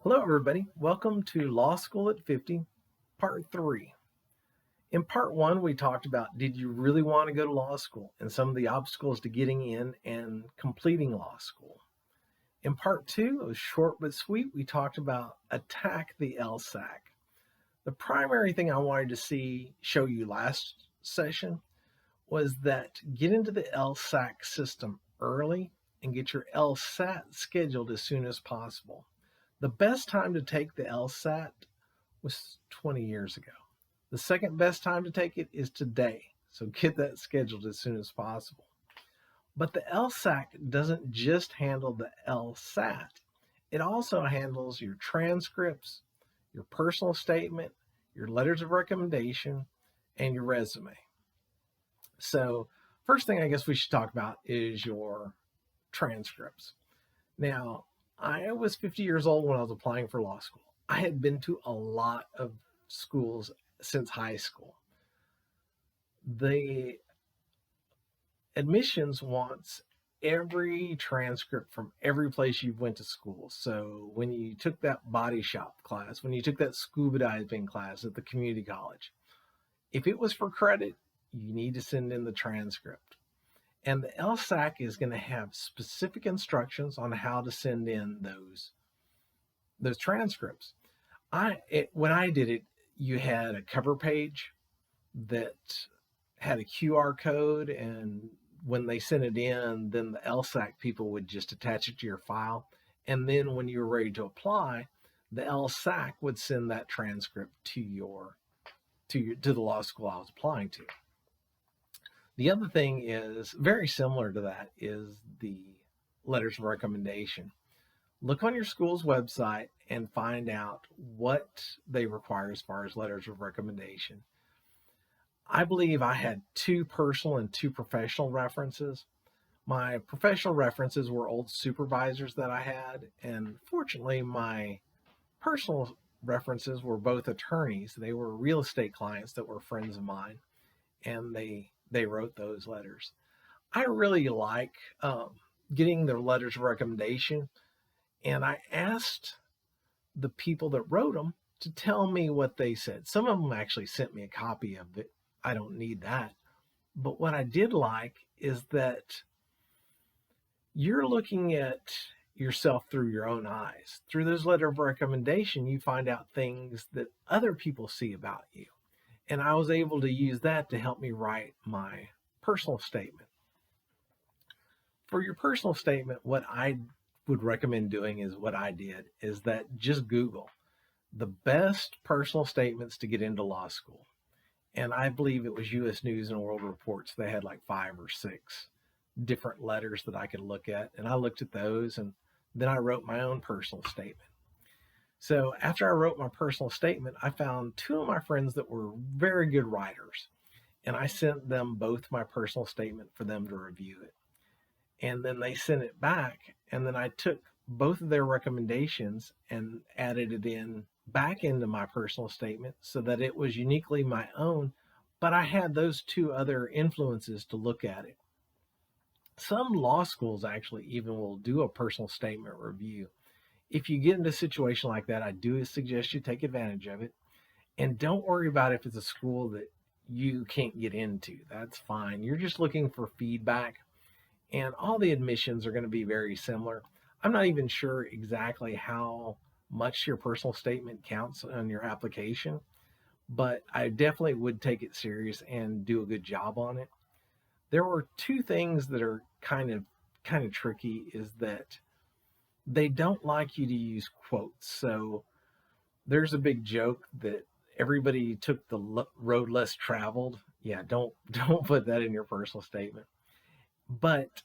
Hello, everybody. Welcome to Law School at 50, Part 3. In Part 1, we talked about did you really want to go to law school and some of the obstacles to getting in and completing law school. In Part 2, it was short but sweet, we talked about attack the LSAC. The primary thing I wanted to show you last session was that get into the LSAC system early and get your LSAT scheduled as soon as possible. The best time to take the LSAT was 20 years ago. The second best time to take it is today. So get that scheduled as soon as possible. But the LSAC doesn't just handle the LSAT. It also handles your transcripts, your personal statement, your letters of recommendation, and your resume. So first thing I guess we should talk about is your transcripts. Now, I was 50 years old when I was applying for law school. I had been to a lot of schools since high school. The admissions wants every transcript from every place you went to school. So when you took that body shop class, when you took that scuba diving class at the community college, if it was for credit, you need to send in the transcript. And the LSAC is going to have specific instructions on how to send in those transcripts. When I did it, you had a cover page that had a QR code, and when they sent it in, then the LSAC people would just attach it to your file. And then when you were ready to apply, the LSAC would send that transcript to the law school I was applying to. The other thing is very similar to that is the letters of recommendation. Look on your school's website and find out what they require as far as letters of recommendation. I believe I had 2 personal and 2 professional references. My professional references were old supervisors that I had, and fortunately my personal references were both attorneys. They were real estate clients that were friends of mine, and they wrote those letters. I really like getting their letters of recommendation, and I asked the people that wrote them to tell me what they said. Some of them actually sent me a copy of it. I don't need that. But what I did like is that you're looking at yourself through your own eyes. Through those letters of recommendation, you find out things that other people see about you. And I was able to use that to help me write my personal statement. For your personal statement, what I would recommend doing is what I did, is that just Google the best personal statements to get into law school. And I believe it was U.S. News and World Reports. They had like 5 or 6 different letters that I could look at. And I looked at those, and then I wrote my own personal statement. So after I wrote my personal statement, I found 2 of my friends that were very good writers, and I sent them both my personal statement for them to review it. And then they sent it back, and then I took both of their recommendations and added it back into my personal statement so that it was uniquely my own, but I had those 2 other influences to look at it. Some law schools actually even will do a personal statement review. If you get into a situation like that, I do suggest you take advantage of it. And don't worry about if it's a school that you can't get into. That's fine. You're just looking for feedback, and all the admissions are going to be very similar. I'm not even sure exactly how much your personal statement counts on your application, but I definitely would take it serious and do a good job on it. There were 2 things that are kind of tricky, is that they don't like you to use quotes. So there's a big joke that everybody took the road less traveled. Yeah, don't put that in your personal statement. But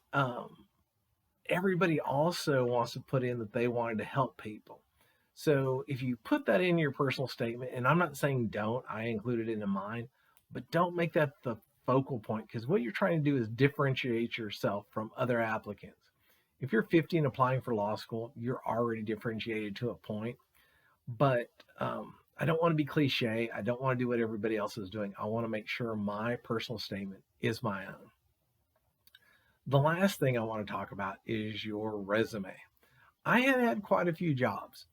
everybody also wants to put in that they wanted to help people. So if you put that in your personal statement, and I'm not saying don't, I included it in mine, but don't make that the focal point, because what you're trying to do is differentiate yourself from other applicants. If you're 50 and applying for law school, you're already differentiated to a point. But I don't want to be cliche. I don't want to do what everybody else is doing. I want to make sure my personal statement is my own. The last thing I want to talk about is your resume. I had quite a few jobs.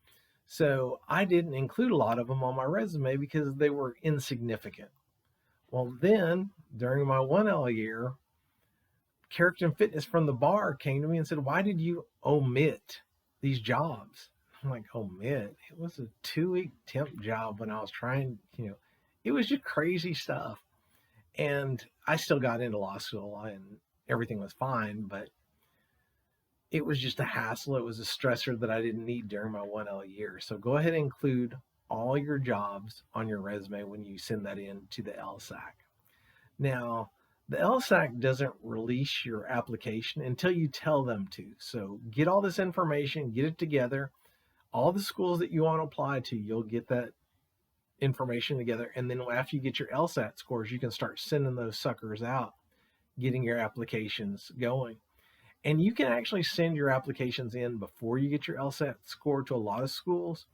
So I didn't include a lot of them on my resume because they were insignificant. Well, then during my 1L year, character and fitness from the bar came to me and said, "Why did you omit these jobs?" I'm like, "Omit? It was a 2 week temp job when I was trying, it was just crazy stuff." And I still got into law school and everything was fine, but it was just a hassle. It was a stressor that I didn't need during my 1L year. So go ahead and include all your jobs on your resume when you send that in to the LSAC. Now, the LSAC doesn't release your application until you tell them to. So get all this information, get it together. All the schools that you want to apply to, you'll get that information together. And then after you get your LSAT scores, you can start sending those suckers out, getting your applications going. And you can actually send your applications in before you get your LSAT score to a lot of schools.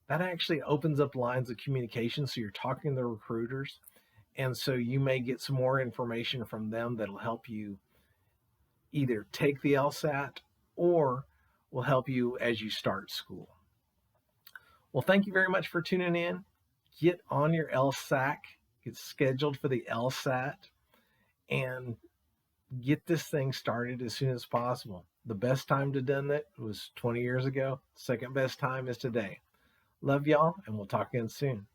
That actually opens up lines of communication. So you're talking to the recruiters. And so you may get some more information from them that'll help you either take the LSAT or will help you as you start school. Well, thank you very much for tuning in. Get on your LSAC, get scheduled for the LSAT, and get this thing started as soon as possible. The best time to done that was 20 years ago. Second best time is today. Love y'all, and we'll talk again soon.